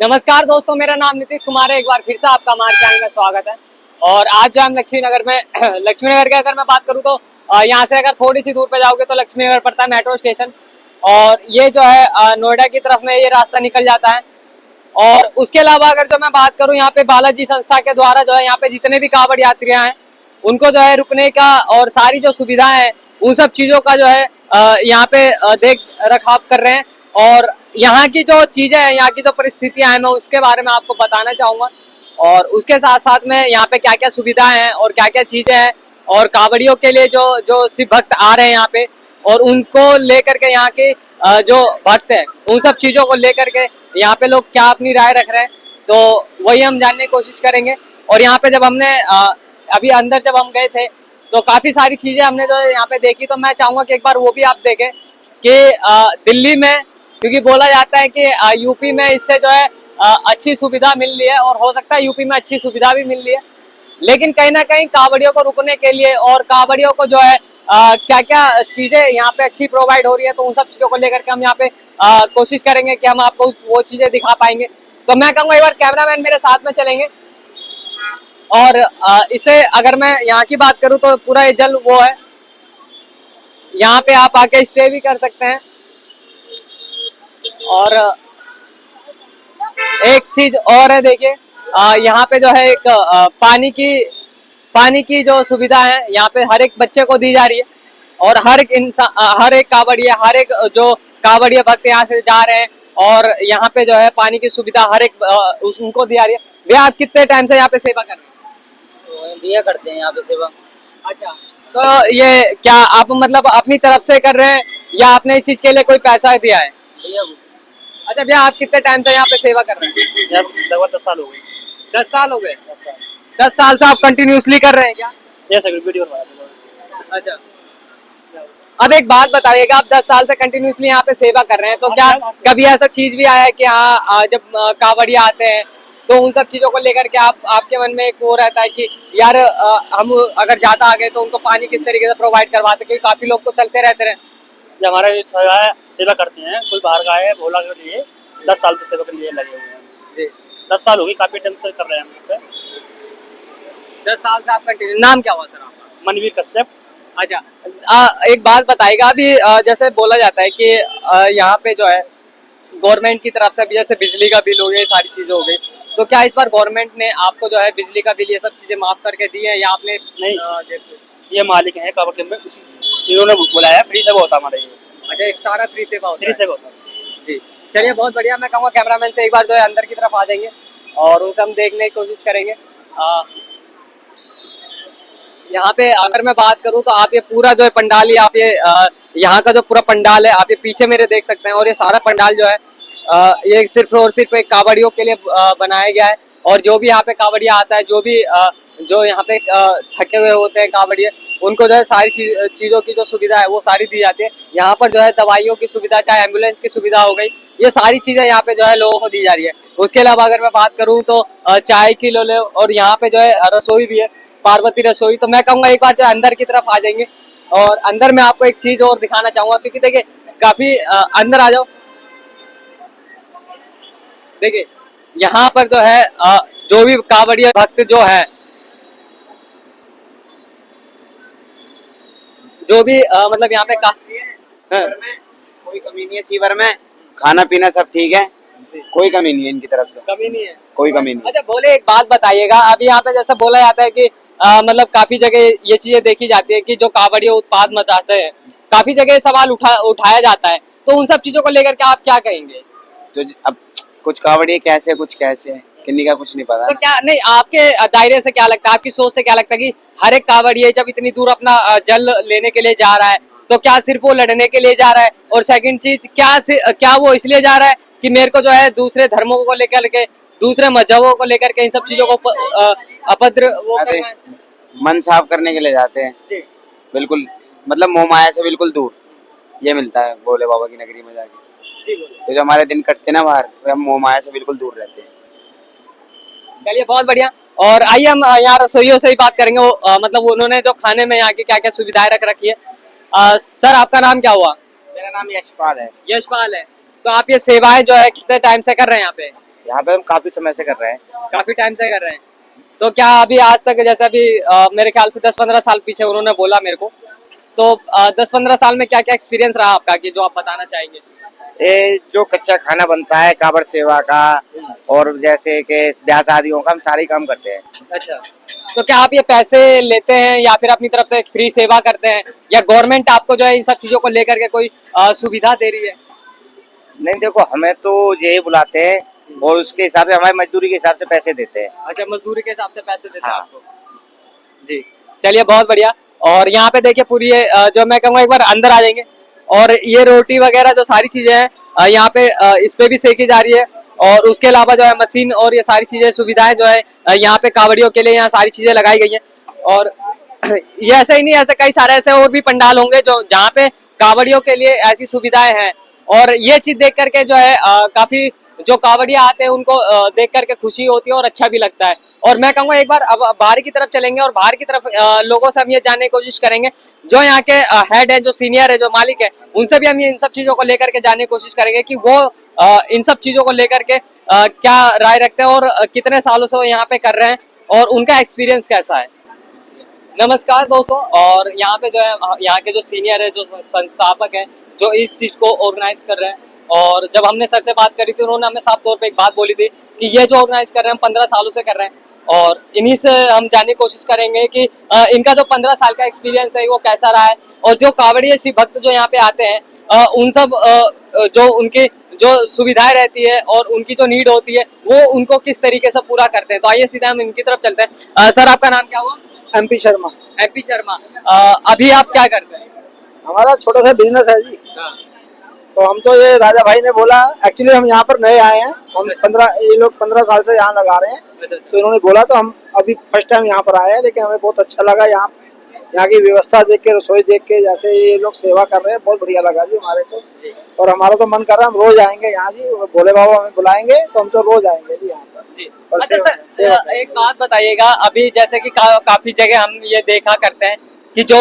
नमस्कार दोस्तों, मेरा नाम नीतीश कुमार है। एक बार फिर से आपका हमारे चैनल में स्वागत है। और आज जो हम लक्ष्मी नगर में लक्ष्मी नगर की अगर मैं बात करूं तो यहाँ से अगर थोड़ी सी दूर पे जाओगे तो लक्ष्मी नगर पड़ता है मेट्रो स्टेशन। और ये जो है नोएडा की तरफ में ये रास्ता निकल जाता है। और उसके अलावा अगर जो मैं बात करूँ यहाँ पे बालाजी संस्था के द्वारा जो है यहाँ पे जितने भी कांवड़ यात्रियाँ हैं उनको जो है रुकने का और सारी जो सुविधाएं हैं उन सब चीज़ों का जो है यहाँ पे देख रखाव कर रहे हैं। और यहाँ की जो चीज़ें हैं, यहाँ की जो परिस्थितियां हैं, मैं उसके बारे में आपको बताना चाहूँगा। और उसके साथ साथ में यहाँ पे क्या क्या सुविधाएं हैं और क्या क्या चीज़ें हैं और कांवड़ियों के लिए जो जो शिव भक्त आ रहे हैं यहाँ पे और उनको लेकर के यहाँ के जो भक्त हैं उन सब चीज़ों को लेकर के यहाँ पे लोग क्या अपनी राय रख रहे हैं, तो वही हम जानने की कोशिश करेंगे। और यहाँ पे जब हमने अभी अंदर जब हम गए थे तो काफ़ी सारी चीज़ें हमने जो यहाँ पे देखी, तो मैं चाहूँगा कि एक बार वो भी आप देखें कि दिल्ली में, क्योंकि बोला जाता है कि यूपी में इससे जो है अच्छी सुविधा मिल रही है और हो सकता है यूपी में अच्छी सुविधा भी मिल रही है, लेकिन कहीं ना कहीं कांवड़ियों को रुकने के लिए और कांवड़ियों को जो है क्या क्या चीज़ें यहाँ पे अच्छी प्रोवाइड हो रही है, तो उन सब चीज़ों को लेकर के हम यहाँ पे कोशिश करेंगे कि हम आपको वो चीज़ें दिखा पाएंगे। तो मैं कहूँगा एक बार कैमरामैन मेरे साथ में चलेंगे। और इसे अगर मैं यहाँ की बात करूँ तो पूरा ये जल वो है, यहाँ पे आप आके स्टे भी कर सकते हैं। और एक चीज और है, देखिए यहाँ पे जो है एक पानी की जो सुविधा है यहाँ पे हर एक बच्चे को दी जा रही है। और हर एक इंसान, हर एक कांवड़िया, हर एक जो कांवड़िया भक्त यहाँ से जा रहे हैं और यहाँ पे जो है पानी की सुविधा हर एक उनको दी जा रही है। भैया आप कितने टाइम से यहाँ पे सेवा कर रहे हैं? तो भैया करते हैं यहाँ पे सेवा। अच्छा, तो ये क्या आप मतलब अपनी तरफ से कर रहे हैं या आपने इस चीज के लिए कोई पैसा दिया है? भैया अच्छा भैया, आप कितने टाइम से यहाँ पे सेवा कर रहे हैं? लगभग 10 साल हो गए। 10 साल हो गए। 10 साल 10 साल से आप कंटिन्यूसली कर रहे हैं क्या? जैसे वीडियो बनवाया। अच्छा, अब एक बात बताइएगा, आप 10 साल से कंटिन्यूसली यहाँ पे सेवा कर रहे हैं, तो क्या कभी ऐसा चीज भी आया है कि हाँ जब कांवड़िया आते हैं तो उन सब चीजों को लेकर के आपके मन में एक वो रहता है कि यार हम अगर ज्यादा आ गए तो उनको पानी किस तरीके से प्रोवाइड करवाते, क्योंकि काफी लोग तो चलते रहते हैं। जो हमारा सेवा करते हैं, कोई बाहर का है भोला के लिए 10 साल से सेवा के लिए लगे हुए हैं जी। 10 साल हो गई, काफी टाइम से कर रहे हैं हम पे। 10 साल से आप कंटिन्यू। नाम क्या हुआ सर आपका? मनवीर कश्यप। अच्छा, एक बात बताइएगा, अभी जैसे बोला जाता है कि यहाँ पे जो है गवर्नमेंट की तरफ से भी जैसे बिजली का बिल हो गया, सारी चीजें हो गई, तो क्या इस बार गवर्नमेंट ने आपको जो है बिजली का बिल ये सब चीजें माफ करके दी है या आपने नहीं? ये मालिक है कांवड़ के में, इन्होंने बुलाया, फ्री सेवा होता हमारा ये। अच्छा, एक सारा फ्री सेवा होता है? फ्री सेवा होता है जी, चलिए बहुत बढ़िया। मैं कहूँगा कैमरामैन से एक बार जो है अंदर की तरफ आ जाएंगे और उनसे हम देखने की कोशिश करेंगे। यहाँ पे अगर मैं बात करूँ तो आप ये पूरा जो है पंडाल ही आप ये यहाँ का जो पूरा पंडाल है आप ये पीछे मेरे देख सकते हैं। और ये सारा पंडाल जो है ये सिर्फ और सिर्फ एक कांवड़ियों के लिए बनाया गया है। और जो भी यहाँ पे कांवड़िया आता है, जो भी जो यहाँ पे थके हुए होते हैं कांवड़िया, उनको जो है सारी चीज़ों की जो सुविधा है वो सारी दी जाती है। यहाँ पर जो है दवाइयों की सुविधा, चाहे एम्बुलेंस की सुविधा हो गई, ये सारी चीज़ें यहाँ पे जो है लोगों को दी जा रही है। उसके अलावा अगर मैं बात करूँ तो चाय की लो ले, और यहाँ पे जो है रसोई भी है, पार्वती रसोई। तो मैं कहूँगा एक बार जो अंदर की तरफ आ जाएंगे और अंदर में आपको एक चीज़ और दिखाना चाहूँगा, क्योंकि देखिए काफ़ी अंदर आ जाओ। देखिए यहाँ पर जो है जो भी कांवड़िया भक्त जो है, जो भी मतलब यहाँ पे कोई कमी नहीं है। सीवर में खाना पीना सब ठीक है, कोई कमी नहीं है इनकी तरफ से। कमी नहीं है, कोई कमी नहीं। अच्छा बोले, एक बात बताइएगा, अभी यहाँ पे जैसा बोला जाता है कि मतलब काफी जगह ये चीजें देखी जाती है कि जो कांवड़िया उत्पाद मचाते हैं, काफी जगह सवाल उठाया जाता है, तो उन सब चीजों को लेकर के आप क्या कहेंगे? तो अब कुछ कावड़िए कैसे, कुछ कैसे, किन्नी का कुछ नहीं पता। तो क्या नहीं, आपके दायरे से क्या लगता है, आपकी सोच से क्या लगता है कि हर एक कांवड़िया जब इतनी दूर अपना जल लेने के लिए जा रहा है, तो क्या सिर्फ वो लड़ने के लिए जा रहा है? और सेकंड चीज, क्या वो इसलिए जा रहा है कि मेरे को जो है दूसरे धर्मों को लेकर के, दूसरे मजहबों को लेकर के इन सब चीजों को अभद्र वो करना है? मन साफ करने के लिए जाते हैं बिल्कुल, मतलब मोह माया से बिल्कुल दूर ये मिलता है भोले बाबा की नगरी में जाके। तो जो हमारे दिन कटते ना बाहर, हम मोह माया से बिल्कुल दूर रहते हैं। चलिए बहुत बढ़िया। और आइए हम यहाँ रसोइयों से ही बात करेंगे, मतलब उन्होंने जो खाने में यहाँ की क्या क्या सुविधाएं रख रखी है। सर आपका नाम क्या हुआ? मेरा नाम यशपाल है। यशपाल है। तो आप ये सेवाएं जो है कितने टाइम से कर रहे हैं यहाँ पे? यहाँ पे हम काफी समय से कर रहे हैं। काफी टाइम से कर रहे हैं। तो क्या अभी आज तक जैसे अभी मेरे ख्याल से 10-15 साल पीछे उन्होंने बोला मेरे को, तो 10-15 साल में क्या क्या एक्सपीरियंस रहा आपका कि जो आप बताना चाहेंगे? ये जो कच्चा खाना बनता है कावड़ सेवा का और जैसे कि ब्याह शादियों का हम सारे काम करते हैं। अच्छा, तो क्या आप ये पैसे लेते हैं या फिर अपनी तरफ से फ्री सेवा करते हैं, या गवर्नमेंट आपको जो है इन सब चीजों को लेकर के कोई सुविधा दे रही है? नहीं देखो, हमें तो यही बुलाते हैं और उसके हिसाब से हमारी मजदूरी के हिसाब से पैसे देते हैं। अच्छा, मजदूरी के हिसाब से पैसे देते हैं हाँ। आपको। जी, चलिए बहुत बढ़िया। और यहाँ पे देखिए पूरी ये जो मैं कहूँगा एक बार अंदर आ जाएंगे, और ये रोटी वगैरह जो सारी चीजें हैं यहाँ पे इस पे भी सेकी जा रही है, और उसके अलावा जो है मशीन और ये सारी चीजें सुविधाएं जो है यहाँ पे कावड़ियों के लिए यहाँ सारी चीजें लगाई गई हैं। और ये ऐसा ही नहीं, ऐसे कई सारे ऐसे और भी पंडाल होंगे जो जहाँ पे कावड़ियों के लिए ऐसी सुविधाएं हैं। और ये चीज देख करके जो है काफी जो कावड़िया आते हैं उनको देख करके खुशी होती है और अच्छा भी लगता है। और मैं कहूँगा एक बार अब बाहर की तरफ चलेंगे और बाहर की तरफ लोगों से हम ये जानने की कोशिश करेंगे, जो यहाँ के हेड है, जो सीनियर है, जो मालिक है, उनसे भी हम ये इन सब चीजों को लेकर के जानने की कोशिश करेंगे कि वो इन सब चीजों को लेकर के क्या राय रखते हैं और कितने सालों से वो यहाँ पे कर रहे हैं और उनका एक्सपीरियंस कैसा है। नमस्कार दोस्तों, और यहाँ पे जो है यहाँ के जो सीनियर है, जो संस्थापक है, जो इस चीज को ऑर्गेनाइज कर रहे हैं, और जब हमने सर से बात करी थी उन्होंने हमें साफ तौर पे एक बात बोली थी कि ये जो ऑर्गेनाइज कर रहे हैं हम 15 सालों से कर रहे हैं, और इन्हीं से हम जानने की कोशिश करेंगे कि इनका जो 15 साल का एक्सपीरियंस है वो कैसा रहा है, और जो कावड़िया शिव भक्त जो यहाँ पे आते हैं उन सब जो उनकी जो सुविधाएं रहती है और उनकी जो नीड होती है वो उनको किस तरीके से पूरा करते हैं। तो आइए सीधा हम इनकी तरफ चलते हैं। सर आपका नाम क्या हुआ? MP शर्मा। MP शर्मा। अभी आप क्या करते हैं? हमारा छोटा सा बिजनेस है जी। हाँ। तो हम तो ये राजा भाई ने बोला, एक्चुअली हम यहाँ पर नए आए हैं, हम 15 ये लोग 15 साल से यहाँ लगा रहे हैं। तो इन्होंने बोला तो हम अभी फर्स्ट टाइम यहाँ पर आए हैं, लेकिन हमें बहुत अच्छा लगा यहाँ की व्यवस्था देख के, रसोई देख के, जैसे ये लोग सेवा कर रहे हैं बहुत बढ़िया लगा जी हमारे को। और हमारा तो मन कर रहा है हम रोज आएंगे यहाँ जी, भोले बाबा हमें बुलाएंगे तो हम तो रोज आएंगे जी यहाँ पर जी। अच्छा सर, एक बात बताइएगा, अभी जैसे कि काफी जगह हम ये देखा करते हैं कि जो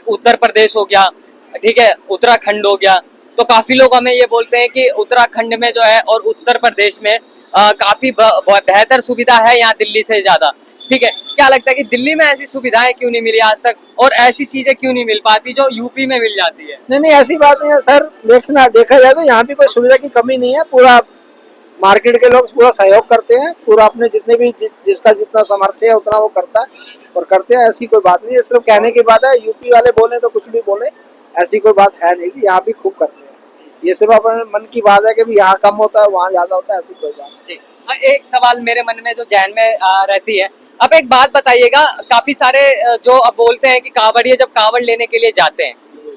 उत्तर प्रदेश हो गया, ठीक है, उत्तराखंड हो गया, तो काफी लोग हमें ये बोलते हैं कि उत्तराखंड में जो है और उत्तर प्रदेश में काफी बेहतर सुविधा है यहाँ दिल्ली से ज्यादा, ठीक है। क्या लगता है कि दिल्ली में ऐसी सुविधाएं क्यों नहीं मिली आज तक, और ऐसी चीजें क्यों नहीं मिल पाती जो यूपी में मिल जाती है? नहीं, ऐसी बात नहीं है सर। देखा जाए तो यहाँ भी कोई सुविधा की कमी नहीं है। पूरा मार्केट के लोग पूरा सहयोग करते हैं, पूरा अपने जितने भी जिसका जितना सामर्थ्य है उतना वो करता है और करते हैं। ऐसी कोई बात नहीं है, सिर्फ कहने की बात है। यूपी वाले बोले तो कुछ भी बोले, ऐसी कोई बात है नहीं। यहाँ भी खूब करते हैं। ये सिर्फ अपने मन की बात है कि यहाँ कम होता है वहाँ ज्यादा होता है, ऐसी कोई बात नहीं। एक सवाल मेरे मन में जो जहन में रहती है, अब एक बात बताइएगा, काफी सारे जो अब बोलते हैं कि कांवड़िए जब कांवड़ लेने के लिए जाते हैं,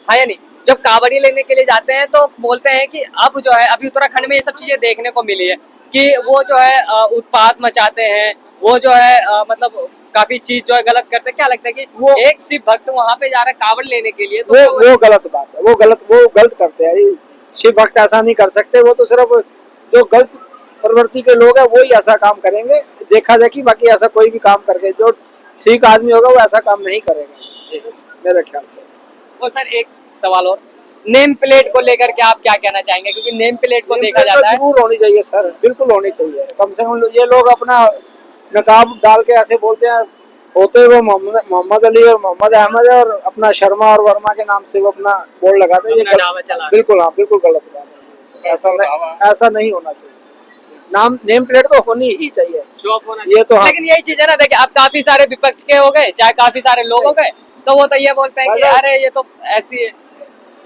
हाँ या नहीं, जब कांवड़िए लेने के लिए जाते हैं तो बोलते हैं कि अब जो है अभी उत्तराखंड में ये सब चीजें देखने को मिली है कि वो जो है उत्पात मचाते हैं, वो जो है मतलब काफी चीज जो है गलत करते हैं। क्या लगता है कि वो एक शिव भक्त वहाँ पे जा रहा है कांवड़ लेने के लिए, तो वो गलत बात है। वो गलत करते हैं। शिव भक्त ऐसा नहीं कर सकते। वो तो सिर्फ जो गलत प्रवृत्ति के लोग हैं वो ही ऐसा काम करेंगे, देखा देखी। बाकी ऐसा कोई भी काम करके जो ठीक आदमी होगा वो ऐसा काम नहीं करेगा मेरे ख्याल से। और सर एक सवाल और, नेम प्लेट को लेकर के आप क्या कहना चाहेंगे? क्योंकि नेम प्लेट को देखा जाता है, जरूर होनी चाहिए सर, बिल्कुल होनी चाहिए। कम से कम ये लोग अपना नकाब डाल के ऐसे बोलते हैं, होते वो मोहम्मद अली और मोहम्मद अहमद है, और अपना शर्मा और वर्मा के नाम से वो अपना बोर्ड लगाते हैं। ये बिल्कुल, हाँ, बिल्कुल गलत बात है। ऐसा नहीं होना चाहिए। नेम प्लेट तो होनी ही चाहिए, ये तो हाँ। लेकिन यही चीज है ना, देखिए अब काफी सारे विपक्ष के हो गए, चाहे काफी सारे लोग हो गए, तो वो तो ये बोलते हैं कि अरे ये तो ऐसी है।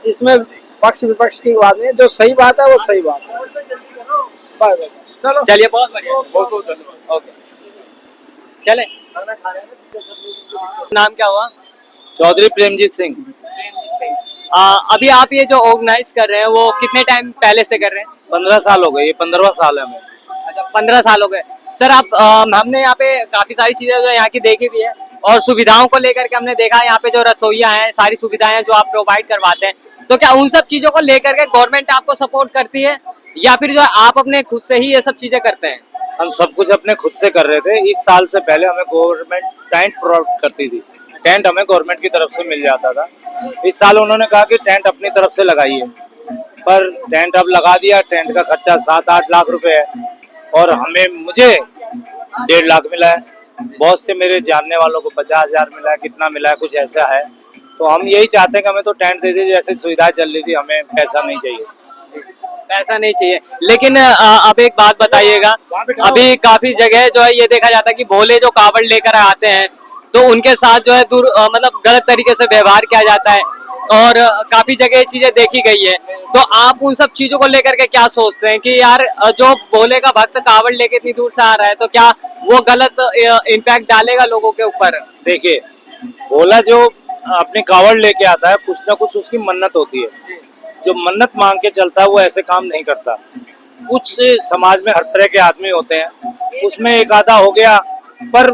इसमें पक्ष विपक्ष की बात नहीं है, जो सही बात है वो सही बात है। चलो, चलिए, बहुत बढ़िया, बहुत बहुत धन्यवाद। ओके, चले। नाम क्या हुआ? चौधरी प्रेमजीत सिंह। अभी आप ये जो ऑर्गेनाइज कर रहे हैं वो कितने टाइम पहले से कर रहे हैं? 15 साल हो गए, ये 15वां साल है हमें। अच्छा, 15 साल हो गए। सर आप हमने यहाँ पे काफी सारी चीजें जो यहाँ की देखी भी है, और सुविधाओं को लेकर के हमने देखा यहाँ पे जो रसोइयाँ हैं, सारी सुविधाएं जो आप प्रोवाइड करवाते हैं, तो क्या उन सब चीजों को लेकर के गवर्नमेंट आपको सपोर्ट करती है, या फिर जो आप अपने खुद से ही ये सब चीजें करते हैं? हम सब कुछ अपने खुद से कर रहे थे। इस साल से पहले हमें गवर्नमेंट टेंट प्रोवाइड करती थी, टेंट हमें गवर्नमेंट की तरफ से मिल जाता था। इस साल उन्होंने कहा कि टेंट अपनी तरफ से लगाइए, पर टेंट अब लगा दिया, टेंट का खर्चा 7-8 लाख रुपए है और मुझे 1.5 लाख मिला है। बहुत से मेरे जानने वालों को 50,000 मिला है, कितना मिला है, कुछ ऐसा है। तो हम यही चाहते हैं कि हमें तो टेंट दे दीजिए, जैसे सुविधा चल रही थी, हमें पैसा नहीं चाहिए। पैसा नहीं चाहिए। लेकिन अब एक बात बताइएगा, अभी काफी जगह जो है ये देखा जाता है कि भोले जो कावड़ लेकर आते हैं तो उनके साथ जो है मतलब गलत तरीके से व्यवहार किया जाता है और काफी जगह ये चीजें देखी गई है। तो आप उन सब चीजों को लेकर के क्या सोचते हैं कि यार जो भोले का भक्त कावड़ लेके इतनी दूर से आ रहा है तो क्या वो गलत इम्पैक्ट डालेगा लोगों के ऊपर? देखिए, भोला जो अपनी कावड़ लेके आता है, कुछ ना कुछ उसकी मन्नत होती है। जो मन्नत मांग के चलता है वो ऐसे काम नहीं करता। कुछ समाज में हर तरह के आदमी होते हैं, उसमें एक आधा हो गया, पर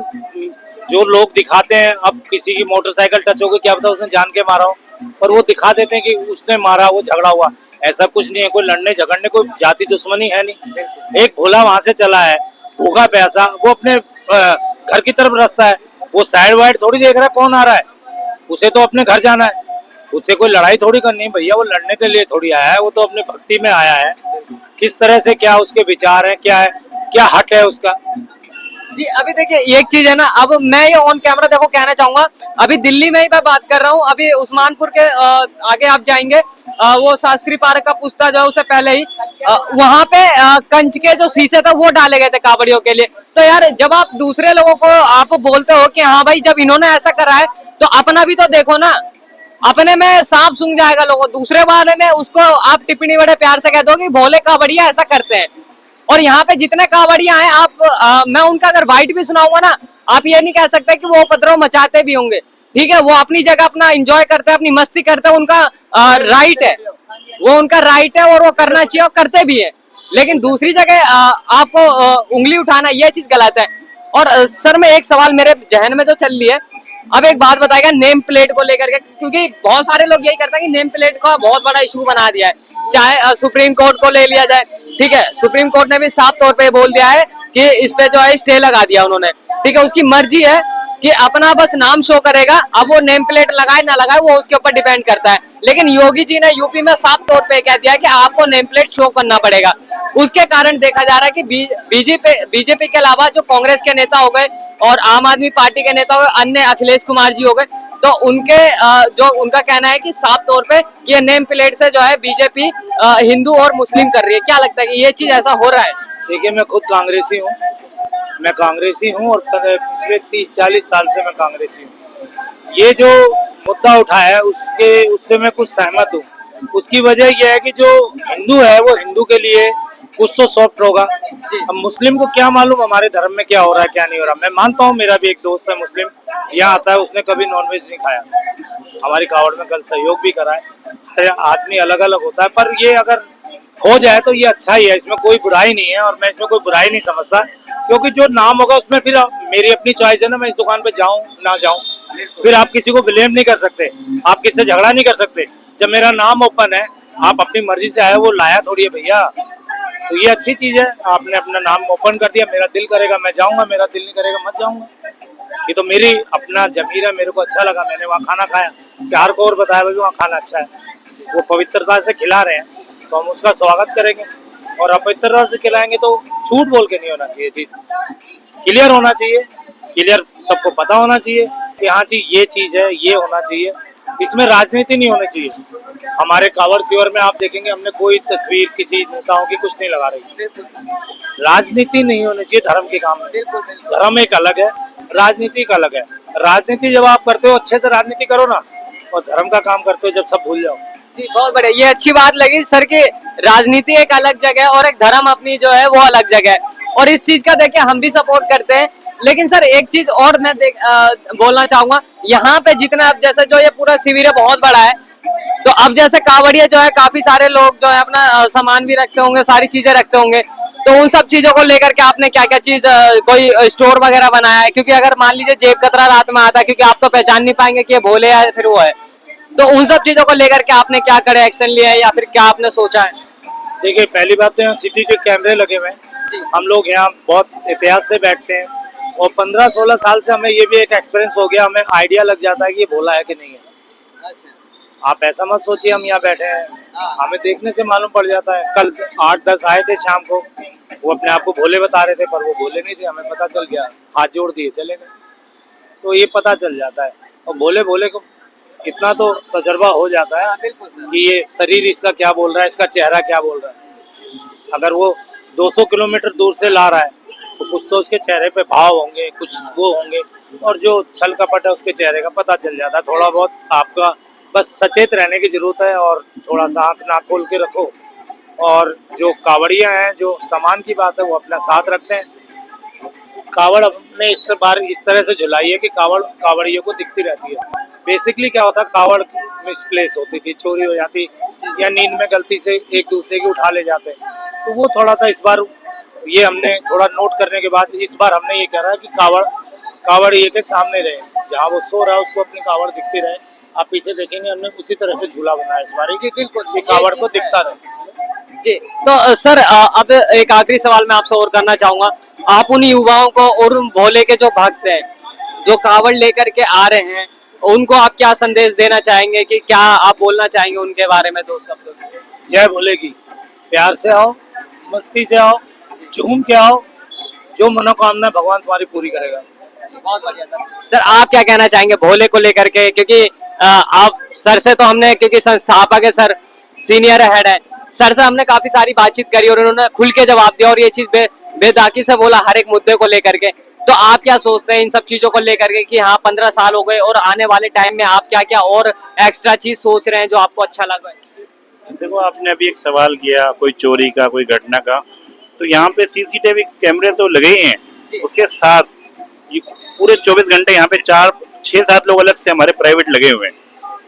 जो लोग दिखाते हैं, अब किसी की मोटरसाइकिल टच हो गई, क्या पता उसने जान के मारा हो, पर वो दिखा देते हैं कि उसने मारा, वो झगड़ा हुआ। ऐसा कुछ नहीं है, कोई लड़ने झगड़ने कोई जाति दुश्मनी है नहीं। एक भोला वहां से चला है भूखा प्यासा, वो अपने घर की तरफ रास्ता है, वो साइड वाइड थोड़ी देख रहा है कौन आ रहा है, उसे तो अपने घर जाना है, उससे कोई लड़ाई थोड़ी करनी है भैया। वो लड़ने के लिए थोड़ी आया है, वो तो अपनी भक्ति में आया है। किस तरह से क्या उसके विचार हैं, क्या है, क्या हक है उसका। जी अभी देखिए एक चीज है ना, अब मैं ये ऑन कैमरा देखो कहना चाहूंगा, अभी दिल्ली में ही मैं बात कर रहा हूँ, अभी उस्मानपुर के आगे आप जाएंगे, वो शास्त्री पार्क का पुस्ता जो है उससे पहले ही वहां पे कंच के जो शीशे थे वो डाले गए थे कावड़ियों के लिए। तो यार जब आप दूसरे लोगों को आप बोलते हो कि हाँ भाई जब इन्होंने ऐसा करा है तो अपना भी तो देखो ना, अपने में सांप सूंघ जाएगा लोगों, दूसरे वाले में उसको आप टिप्पणी बड़े प्यार से कह दो कि भोले कावड़िया ऐसा करते हैं। और यहाँ पे जितने कावड़िया हैं आप मैं उनका अगर वाइट भी सुनाऊंगा ना, आप ये नहीं कह सकते कि वो उपद्रव मचाते भी होंगे। ठीक है, वो अपनी जगह अपना एंजॉय करते हैं, अपनी मस्ती करते हैं, उनका राइट है, वो उनका राइट है और वो करना चाहिए और करते भी है। लेकिन दूसरी जगह आपको उंगली उठाना ये चीज गलत है। और सर में एक सवाल मेरे जहन में जो चल रही है, अब एक बात बताएगा नेम प्लेट को लेकर के, क्योंकि बहुत सारे लोग यही करते हैं कि नेम प्लेट का बहुत बड़ा इशू बना दिया है। चाहे सुप्रीम कोर्ट को ले लिया जाए, ठीक है, सुप्रीम कोर्ट ने भी साफ तौर पे बोल दिया है कि इस पे जो है स्टे लगा दिया उन्होंने। ठीक है, उसकी मर्जी है कि अपना बस नाम शो करेगा, अब वो नेम प्लेट लगाए ना लगाए वो उसके ऊपर डिपेंड करता है। लेकिन योगी जी ने यूपी में साफ तौर पे कह दिया कि आपको नेम प्लेट शो करना पड़ेगा। उसके कारण देखा जा रहा है कि बीजेपी के अलावा जो कांग्रेस के नेता हो गए और आम आदमी पार्टी के नेता हो गए, अन्य अखिलेश कुमार जी हो गए, तो उनके जो उनका कहना है कि साफ तौर पे ये नेम प्लेट से जो है बीजेपी हिंदू और मुस्लिम कर रही है। क्या लगता है कि ये चीज ऐसा हो रहा है? देखिए, मैं खुद कांग्रेसी हूँ, मैं कांग्रेसी हूँ और पिछले 30-40 साल से मैं कांग्रेसी हूँ। ये जो मुद्दा उठाया है उससे मैं कुछ सहमत हूँ। उसकी वजह यह है कि जो हिंदू है वो हिंदू के लिए कुछ तो सॉफ्ट होगा। अब मुस्लिम को क्या मालूम हमारे धर्म में क्या हो रहा है क्या नहीं हो रहा। मैं मानता हूँ, मेरा भी एक दोस्त है मुस्लिम, यहाँ आता है, उसने कभी नॉनवेज नहीं खाया, हमारी कावड़ में कल सहयोग भी करा है। हर आदमी अलग अलग होता है, पर ये अगर हो जाए तो ये अच्छा ही है, इसमें कोई बुराई नहीं है और मैं इसमें कोई बुराई नहीं समझता, क्योंकि जो नाम होगा उसमें फिर मेरी अपनी चॉइस है ना, मैं इस दुकान पे जाऊं ना जाऊं, फिर आप किसी को ब्लेम नहीं कर सकते, आप किससे झगड़ा नहीं कर सकते। जब मेरा नाम ओपन है, आप अपनी मर्जी से आए, वो लाया थोड़ी है भैया, तो ये अच्छी चीज है। आपने अपना नाम ओपन कर दिया, मेरा दिल करेगा मैं जाऊंगा, मेरा दिल नहीं करेगा मत जाऊंगा। ये तो मेरी अपना जमीर है, मेरे को अच्छा लगा, मैंने वहाँ खाना खाया, 4 को और बताया भाई वहाँ खाना अच्छा है, वो पवित्रता से खिला रहे हैं तो हम उसका स्वागत करेंगे। और अपवित्रता से खिलाएंगे तो झूठ बोल के नहीं होना चाहिए, चीज क्लियर होना चाहिए, क्लियर सबको पता होना चाहिए कि हाँ जी ये चीज है, ये होना चाहिए, इसमें राजनीति नहीं होनी चाहिए। हमारे कावड़ शिविर में आप देखेंगे हमने कोई तस्वीर किसी नेताओं की कुछ नहीं लगा रही। राजनीति नहीं होनी चाहिए धर्म के काम में। धर्म एक अलग है, राजनीति एक अलग है। राजनीति जब आप करते हो अच्छे से राजनीति करो ना, और धर्म का काम करते हो जब सब भूल जाओ। जी बहुत बढ़िया, ये अच्छी बात लगी सर कि राजनीति एक अलग जगह और एक धर्म अपनी जो है वो अलग जगह है, और इस चीज का देखिए हम भी सपोर्ट करते हैं। लेकिन सर एक चीज और मैं बोलना चाहूंगा, यहाँ पे जितना अब जैसे जो ये पूरा शिविर है बहुत बड़ा है, तो अब जैसे कावड़िया जो है काफी सारे लोग जो है अपना सामान भी रखते होंगे, सारी चीजें रखते होंगे, तो उन सब चीजों को लेकर के आपने क्या क्या चीज कोई स्टोर वगैरह बनाया है? क्योंकि अगर मान लीजिए जेब कतरा रात में आता है, क्योंकि आप तो पहचान नहीं पाएंगे कि ये भोले है फिर वो है, तो उन सब चीजों को लेकर के आपने क्या करे एक्शन लिया है या फिर क्या आपने सोचा है? देखिए, पहली बात तो यहाँ सीसीटीवी कैमरे लगे हुए हैं, हम लोग यहाँ बहुत एहतियात से बैठते हैं, और 15-16 साल से हमें ये भी एक एक्सपीरियंस हो गया, हमें आइडिया लग जाता है कि ये भोला है कि नहीं है। आप ऐसा मत सोचिए हम यहाँ बैठे हैं, हाँ। हमें देखने से मालूम पड़ जाता है। कल 8-10 आए थे शाम को, वो अपने आप को भोले बता रहे थे, पर वो भोले नहीं थे, हमें पता चल गया, हाथ जोड़ दिए चले गए। तो ये पता चल जाता है, और भोले भोले को इतना तो तजर्बा हो जाता है बिल्कुल सर। कि ये शरीर इसका क्या बोल रहा है, इसका चेहरा क्या बोल रहा है। अगर वो 200 किलोमीटर दूर से ला रहा है तो कुछ तो उसके चेहरे पे भाव होंगे, कुछ वो होंगे, और जो छल कपट है उसके चेहरे का पता चल जाता है। थोड़ा बहुत आपका बस सचेत रहने की जरूरत है, और थोड़ा सा आँख नाक खोल के रखो। और जो कावड़िया हैं, जो सामान की बात है वो अपना साथ रखते हैं। कावड़ अपने इस तरह से झुलाई है कि कावड़ियों को दिखती रहती है। बेसिकली क्या होता है, कावड़ मिसप्लेस होती थी, चोरी हो जाती, या नींद में गलती से एक दूसरे की उठा ले जाते। तो वो थोड़ा सा इस बार ये हमने थोड़ा नोट करने के बाद इस बार हमने ये कह रहा है कि कावड़ ये के सामने रहे, जहाँ वो सो रहा है उसको अपनी कावड़ दिखती रहे। आप पीछे देखेंगे हमने उसी तरह से झूला बनाया इस बार, जी बिल्कुल, कि कावड़ को दिखता रहे। जी। तो सर अब एक आखिरी सवाल मैं आपसे और करना चाहूंगा। आप उन युवाओं को और उन भोले के जो भक्त हैं, जो कावड़ लेकर के आ रहे हैं, उनको आप क्या संदेश देना चाहेंगे, कि क्या आप बोलना चाहेंगे उनके बारे में 2 शब्द? जय भोले की, प्यार से आओ, मस्ती से आओ, झूम के आओ, जो मनोकामना भगवान तुम्हारी पूरी करेगा। बहुत बढ़िया सर। सर आप क्या कहना चाहेंगे भोले को लेकर के, क्योंकि आप सर से तो हमने, क्योंकि संस्थापक है सर, सीनियर हेड है, सर से हमने काफी सारी बातचीत करी और उन्होंने खुल के जवाब दिया, और ये चीज बेदागी से बोला हर एक मुद्दे को लेकर के। तो आप क्या सोचते हैं इन सब चीजों को लेकर के, कि हाँ 15 साल हो गए और आने वाले टाइम में आप क्या क्या और एक्स्ट्रा चीज सोच रहे हैं जो आपको अच्छा लगा? देखो, आपने अभी एक सवाल किया कोई चोरी का, कोई घटना का, तो यहाँ पे सीसीटीवी कैमरे तो लगे ही हैं। उसके साथ ये पूरे 24 घंटे यहाँ पे 4-6-7 लोग अलग से हमारे प्राइवेट लगे हुए हैं।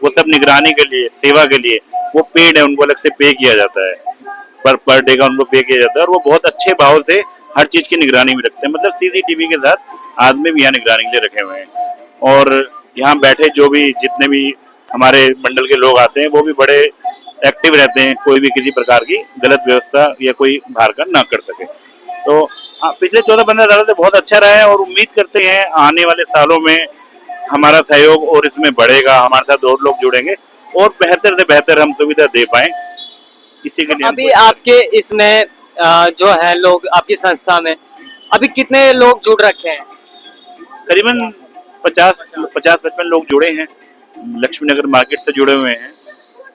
वो सब निगरानी के लिए, सेवा के लिए, वो पेड है, उनको अलग से पे किया जाता है, पर डे का उनको पे किया जाता है, और वो बहुत अच्छे भाव से हर चीज की निगरानी भी रखते हैं। मतलब सीसीटीवी के साथ आदमी भी यहाँ निगरानी के लिए रखे हुए हैं। और यहाँ बैठे जो भी जितने भी हमारे मंडल के लोग आते हैं वो भी बड़े एक्टिव रहते हैं, कोई भी किसी प्रकार की गलत व्यवस्था या कोई बाहर का ना कर सके। तो पिछले 14-15 सालों से बहुत अच्छा रहा है, और उम्मीद करते हैं आने वाले सालों में हमारा सहयोग और इसमें बढ़ेगा, हमारे साथ और लोग जुड़ेंगे और बेहतर से बेहतर हम सुविधा दे पाए। इसी के लिए अभी आपके इसमें जो है लोग आपकी संस्था में अभी कितने लोग जुड़ रखे हैं? करीबन 50-55 लोग जुड़े हैं। लक्ष्मी नगर मार्केट से जुड़े हुए हैं,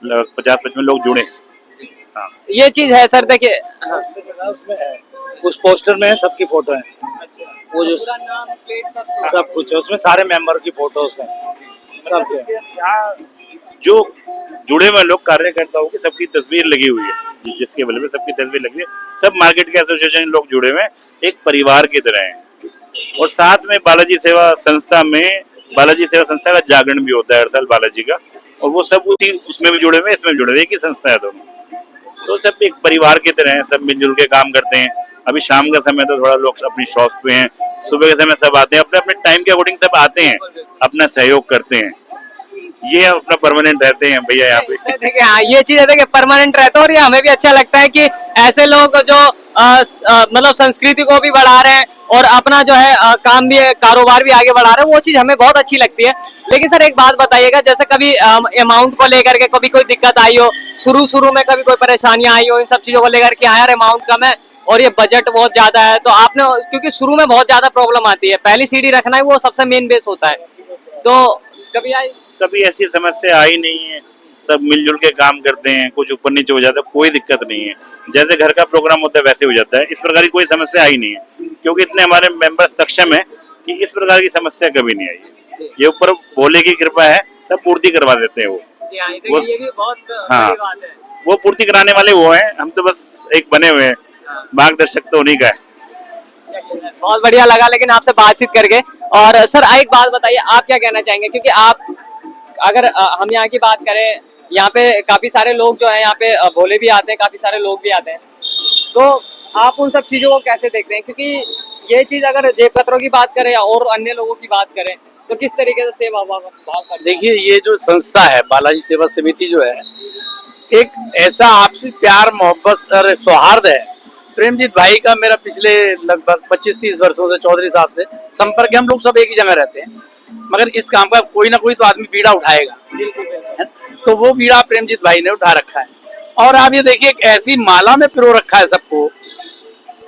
50-55 लोग जुड़े हैं। हाँ। ये चीज है सर, देखिए उसमें है, उस पोस्टर में सबकी फोटो है, वो जो सब कुछ है उसमें, सारे मेंबर की फोटोज हैं सब है। यहाँ जो जुड़े हुए लोग कार्यकर्ताओं की सबकी तस्वीर लगी हुई है, जिसके बल पे सबकी तस्वीर लगी है। सब मार्केट के एसोसिएशन लोग जुड़े हुए हैं, एक परिवार की तरह हैं। और साथ में बालाजी सेवा संस्था में, बालाजी सेवा संस्था का जागरण भी होता है हर साल बालाजी का, और वो सब उसमें भी जुड़े हुए हैं, इसमें भी जुड़े हुए हैं, एक ही संस्था है दोनों। तो सब एक परिवार की तरह हैं, सब मिलजुल के काम करते हैं। अभी शाम का समय तो थोड़ा लोग अपनी शॉप पे हैं, सुबह के समय सब आते हैं, अपने अपने टाइम के अकॉर्डिंग सब आते हैं, अपना सहयोग करते हैं। ये अपना परमानेंट रहते हैं भैया यहाँ पे। देखिए हाँ, ये चीज है कि परमानेंट रहता है, और ये हमें भी अच्छा लगता है कि ऐसे लोग जो मतलब संस्कृति को भी बढ़ा रहे हैं और अपना जो है काम भी, कारोबार भी आगे बढ़ा रहे हैं, वो चीज हमें बहुत अच्छी लगती है। लेकिन सर एक बात बताइएगा, जैसे कभी अमाउंट को लेकर के कभी कोई दिक्कत आई हो, शुरू में कभी कोई परेशानियां आई हो इन सब चीजों को लेकर के, यार अमाउंट कम है और ये बजट बहुत ज्यादा है, तो आपने, क्योंकि शुरू में बहुत ज्यादा प्रॉब्लम आती है, पहली सीढ़ी रखना है वो सबसे मेन बेस होता है, तो कभी ऐसी समस्या आई नहीं है। सब मिलजुल के काम करते हैं, कुछ ऊपर नीचे हो जाता है, कोई दिक्कत नहीं है। जैसे घर का प्रोग्राम होता है वैसे हो जाता है, इस प्रकार की कोई समस्या आई नहीं है, क्योंकि इतने हमारे मेंबर सक्षम है कि इस प्रकार की समस्या कभी नहीं आई है। ये ऊपर भोले की कृपा है, सब पूर्ति करवा देते हैं वो। ये भी बहुत हाँ, बड़ी बात है। वो पूर्ति कराने वाले वो हैं, हम तो बस एक बने हुए हैं, मार्गदर्शक तो उन्हीं का है। बहुत बढ़िया लगा लेकिन आपसे बातचीत करके। और सर एक बात बताइए, आप क्या कहना चाहेंगे, क्योंकि आप, अगर हम यहाँ की बात करें, यहाँ पे काफी सारे लोग जो है यहाँ पे भोले भी आते हैं, काफी सारे लोग भी आते हैं, तो आप उन सब चीजों को कैसे देखते हैं? क्योंकि ये चीज अगर जेब कतरों की बात करें या और अन्य लोगों की बात करें, तो किस तरीके से सेवा भाव करते हैं? देखिए, ये जो संस्था है बालाजी सेवा समिति जो है, एक ऐसा आपसी प्यार मोहब्बत और सौहार्द है। प्रेमजीत भाई का मेरा पिछले लगभग 25-30 वर्षों से, चौधरी साहब से संपर्क है। हम लोग सब एक ही जगह रहते हैं, मगर इस काम का कोई ना कोई तो आदमी बीड़ा उठाएगा, तो वो बीड़ा प्रेमजीत भाई ने उठा रखा है। और आप ये देखिए एक ऐसी माला में पिरो रखा है सबको,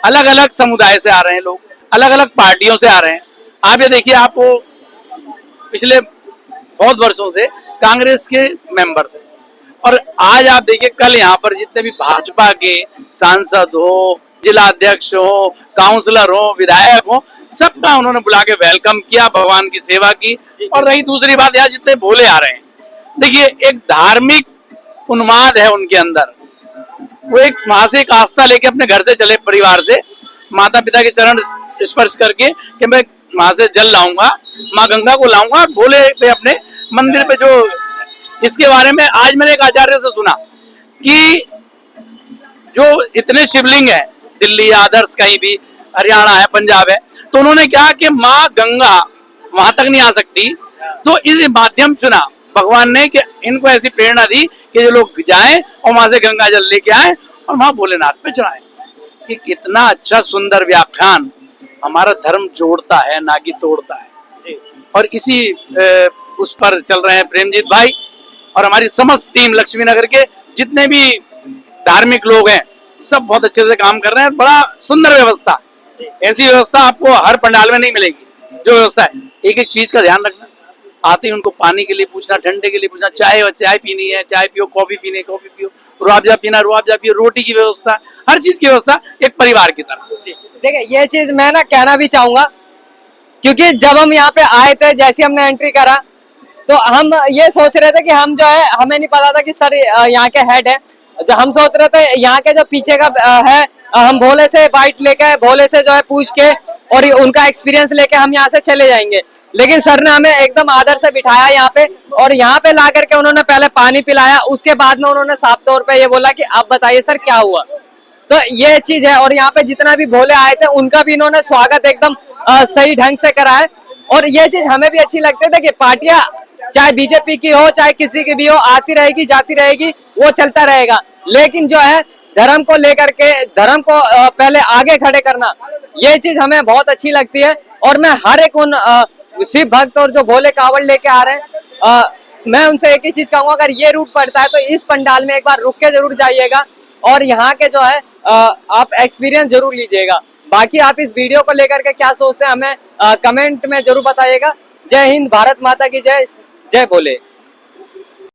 अलग अलग समुदाय से आ रहे हैं लोग, अलग अलग पार्टियों से आ रहे हैं। आप ये देखिए, आपको पिछले बहुत वर्षों से कांग्रेस के मेंबर्स हैं, और आज आप देखिए कल यहाँ पर जितने भी भाजपा के सांसद हो, जिला अध्यक्ष हो, काउंसलर हो, विधायक हो, सबका उन्होंने बुला के वेलकम किया, भगवान की सेवा की। और रही दूसरी बात, यहाँ जितने भोले आ रहे हैं, देखिए एक धार्मिक उन्माद है उनके अंदर। वो एक वहां से एक आस्था लेके अपने घर से चले, परिवार से माता पिता के चरण स्पर्श करके कि मैं वहां से जल लाऊंगा, माँ गंगा को लाऊंगा, भोले पे अपने मंदिर पे। जो इसके बारे में आज मैंने एक आचार्य से सुना कि जो इतने शिवलिंग है दिल्ली, आदर्श, कहीं भी हरियाणा है, पंजाब है, तो उन्होंने क्या कि माँ गंगा वहां तक नहीं आ सकती, तो इस माध्यम चुना भगवान ने कि इनको ऐसी प्रेरणा दी कि जो लोग जाएं और वहां से गंगा जल लेके आए और वहां भोलेनाथ पे चढ़ाएं। कि कितना अच्छा सुंदर व्याख्यान। हमारा धर्म जोड़ता है ना कि तोड़ता है। और इसी उस पर चल रहे हैं प्रेमजीत भाई और हमारी समस्त टीम लक्ष्मी नगर के जितने भी धार्मिक लोग हैं, सब बहुत अच्छे से काम कर रहे हैं। बड़ा सुंदर व्यवस्था, ऐसी व्यवस्था आपको हर पंडाल में नहीं मिलेगी। जो व्यवस्था है, एक एक चीज का ध्यान रखना, आते ही उनको पानी के लिए पूछना, ठंडे के लिए पूछना, चाय पीनी है चाय पियो, कॉफी पीनी है कॉफी पियो, रुआबजा पीना रुआबजा पियो, रोटी की व्यवस्था, हर चीज की व्यवस्था एक परिवार की तरह। देखिए ये चीज मैं ना कहना भी चाहूंगा, क्योंकि जब हम यहाँ पे आए थे, जैसे हमने एंट्री करा, तो हम ये सोच रहे थे कि हम जो है, हमें नहीं पता था कि सर यहाँ के हेड है। जो हम सोच रहे थे यहाँ के जो पीछे का है, हम भोले से बाइट लेके, भोले से जो है पूछ के और उनका एक्सपीरियंस लेके हम यहाँ से चले जाएंगे। लेकिन सर ने हमें एकदम आदर से बिठाया यहाँ पे, और यहाँ पे ला करके उन्होंने पहले पानी पिलाया, उसके बाद में उन्होंने साफ तौर पे ये बोला कि आप बताइए सर क्या हुआ। तो ये चीज है। और यहाँ पे जितना भी भोले आए थे उनका भी इन्होंने स्वागत एकदम सही ढंग से करा है। और ये चीज हमें भी अच्छी लगती है कि पार्टियां चाहे बीजेपी की हो चाहे किसी की भी हो, आती रहेगी जाती रहेगी, वो चलता रहेगा। लेकिन जो है धर्म को लेकर के, धर्म को पहले आगे खड़े करना, ये चीज हमें बहुत अच्छी लगती है। और मैं हर एक उन शिव भक्त और जो भोले कावड़ लेके आ रहे हैं, मैं उनसे एक ही चीज कहूंगा, अगर ये रूट पड़ता है तो इस पंडाल में एक बार रुक के जरूर जाइएगा और यहाँ के जो है आप एक्सपीरियंस जरूर लीजिएगा। बाकी आप इस वीडियो को लेकर के क्या सोचते हैं हमें कमेंट में जरूर बताइएगा। जय हिंद, भारत माता की जय, जय भोले।